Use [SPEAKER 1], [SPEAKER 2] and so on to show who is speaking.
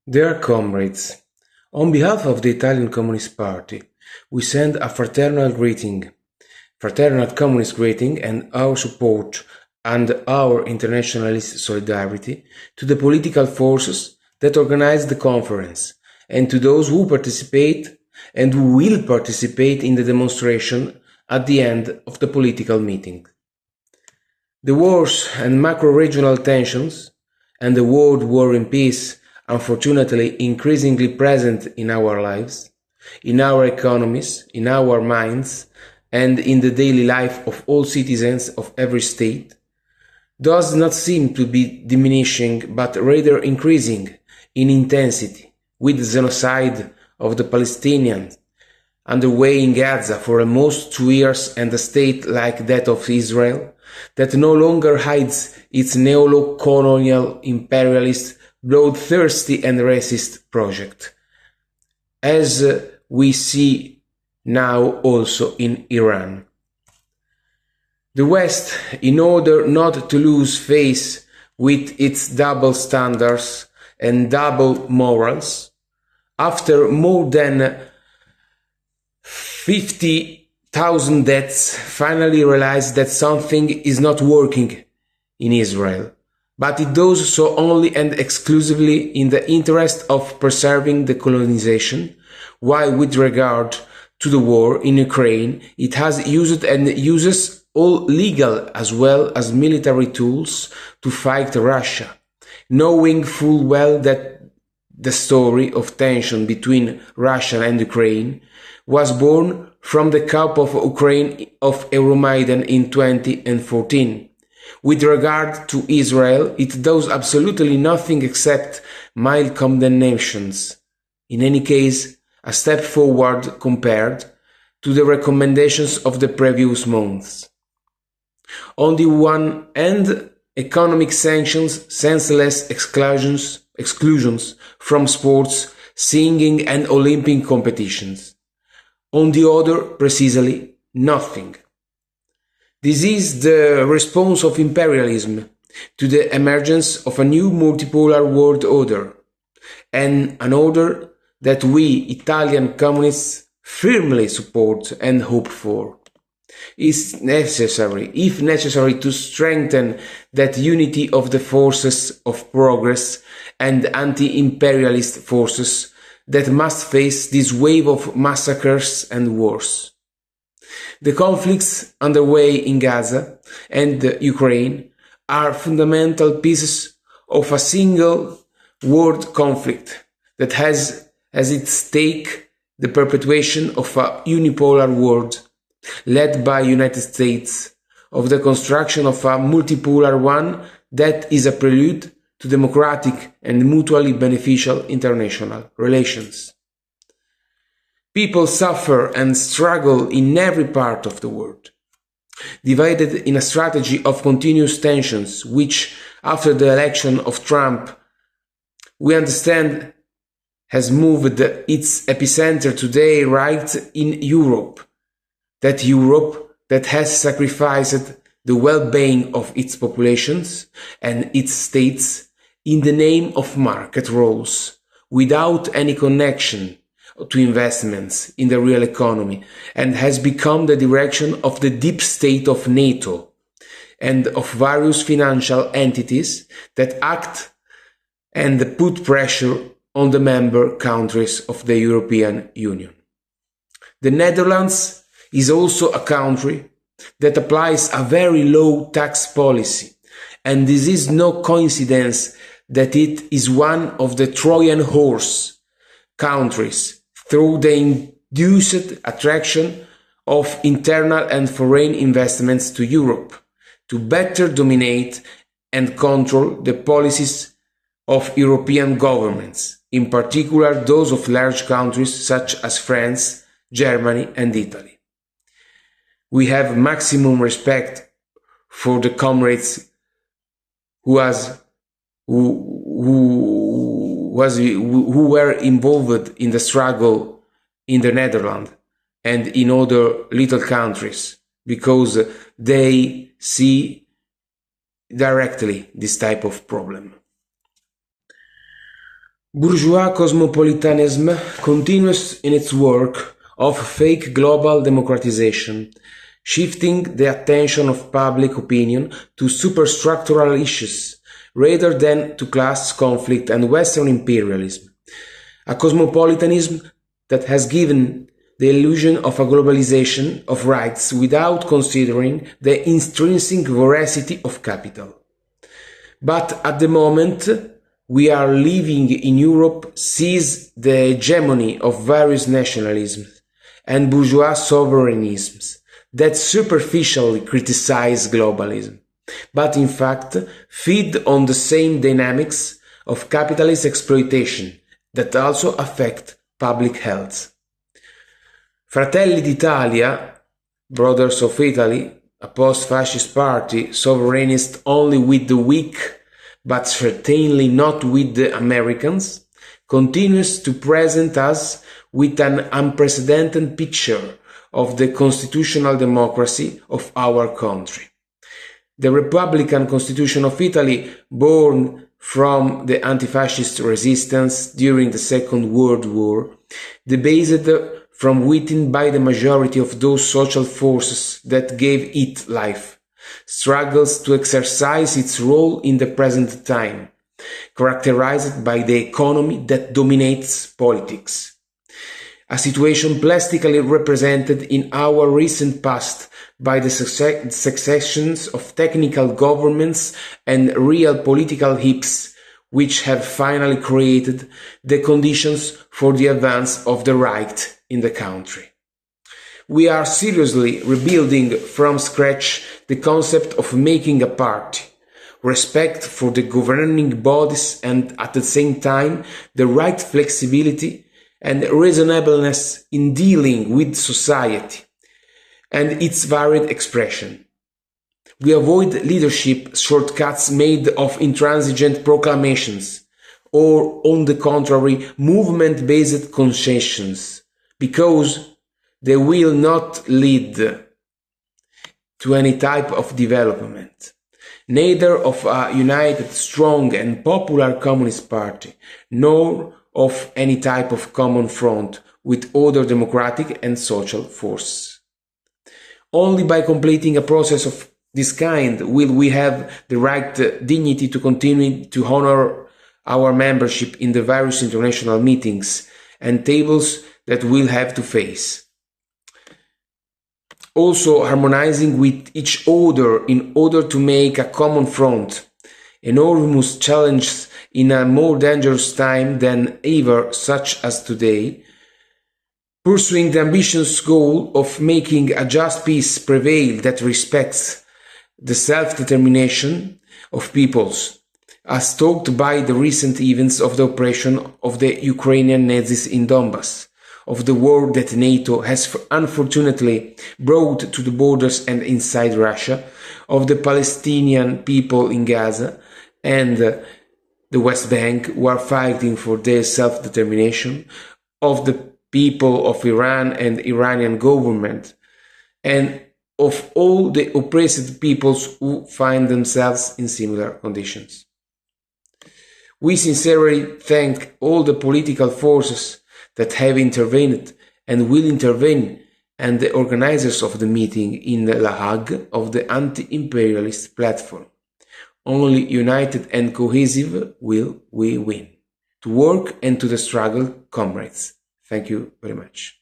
[SPEAKER 1] Dear comrades, on behalf of the Italian Communist Party, we send a fraternal communist greeting and our support and our internationalist solidarity to the political forces that organized the conference and to those who participate and who will participate in the demonstration at the end of the political meeting. The wars and macro-regional tensions and the world war and peace, unfortunately increasingly present in our lives, in our economies, in our minds, and in the daily life of all citizens of every state, does not seem to be diminishing but rather increasing in intensity, with the genocide of the Palestinians underway in Gaza for almost 2 years and a state like that of Israel that no longer hides its neo-colonial imperialist, bloodthirsty and racist project, as we see now also in Iran. The West, in order not to lose face with its double standards and double morals, after more than 50,000 deaths, finally realized that something is not working in Israel, but it does so only and exclusively in the interest of preserving the colonization, while with regard to the war in Ukraine, it has used and uses all legal as well as military tools to fight Russia, knowing full well that the story of tension between Russia and Ukraine was born from the coup of Ukraine of Euromaidan in 2014. With regard to Israel, it does absolutely nothing except mild condemnations. In any case, a step forward compared to the recommendations of the previous months. On the one hand, economic sanctions, senseless exclusions from sports, singing and Olympic competitions. On the other, precisely nothing. This is the response of imperialism to the emergence of a new multipolar world order, and an order that we Italian communists firmly support and hope for. Is necessary, if necessary, to strengthen that unity of the forces of progress and anti-imperialist forces that must face this wave of massacres and wars. The conflicts underway in Gaza and Ukraine are fundamental pieces of a single world conflict that has as its stake the perpetuation of a unipolar world led by United States, of the construction of a multipolar one that is a prelude to democratic and mutually beneficial international relations. People suffer and struggle in every part of the world, divided in a strategy of continuous tensions, which, after the election of Trump, we understand has moved its epicenter today right in Europe. That Europe that has sacrificed the well-being of its populations and its states in the name of market rules, without any connection to investments in the real economy, and has become the direction of the deep state of NATO and of various financial entities that act and put pressure on the member countries of the European Union. The Netherlands is also a country that applies a very low tax policy, and this is no coincidence that it is one of the Trojan horse countries through the induced attraction of internal and foreign investments to Europe to better dominate and control the policies of European governments, in particular those of large countries such as France, Germany and Italy. We have maximum respect for the comrades who were involved in the struggle in the Netherlands and in other little countries, because they see directly this type of problem. Bourgeois cosmopolitanism continues in its work of fake global democratization, shifting the attention of public opinion to superstructural issues rather than to class conflict and Western imperialism. A cosmopolitanism that has given the illusion of a globalization of rights without considering the intrinsic voracity of capital. But at the moment, we are living in Europe sees the hegemony of various nationalisms and bourgeois sovereignisms that superficially criticize globalism, but in fact feed on the same dynamics of capitalist exploitation that also affect public health. Fratelli d'Italia, Brothers of Italy, a post-fascist party, sovereignist only with the weak, but certainly not with the Americans, continues to present us with an unprecedented picture of the constitutional democracy of our country. The Republican Constitution of Italy, born from the anti-fascist resistance during the Second World War, debased from within by the majority of those social forces that gave it life, struggles to exercise its role in the present time, characterized by the economy that dominates politics. A situation plastically represented in our recent past by the successions of technical governments and real political hips, which have finally created the conditions for the advance of the right in the country. We are seriously rebuilding from scratch the concept of making a party, respect for the governing bodies and at the same time the right flexibility and reasonableness in dealing with society and its varied expression. We avoid leadership shortcuts made of intransigent proclamations or, on the contrary, movement-based concessions, because they will not lead to any type of development, neither of a united, strong and popular Communist Party, nor of any type of common front with other democratic and social forces. Only by completing a process of this kind will we have the right dignity to continue to honor our membership in the various international meetings and tables that we'll have to face. Also harmonizing with each other in order to make a common front, enormous challenges in a more dangerous time than ever, such as today, pursuing the ambitious goal of making a just peace prevail that respects the self-determination of peoples, as stoked by the recent events of the oppression of the Ukrainian Nazis in Donbass, of the war that NATO has unfortunately brought to the borders and inside Russia, of the Palestinian people in Gaza and the West Bank who are fighting for their self-determination, of the people of Iran and Iranian government, and of all the oppressed peoples who find themselves in similar conditions. We sincerely thank all the political forces that have intervened and will intervene, and the organizers of the meeting in La Hague of the Anti-imperialist platform. Only united and cohesive will we win. To work and to the struggle, comrades. Thank you very much.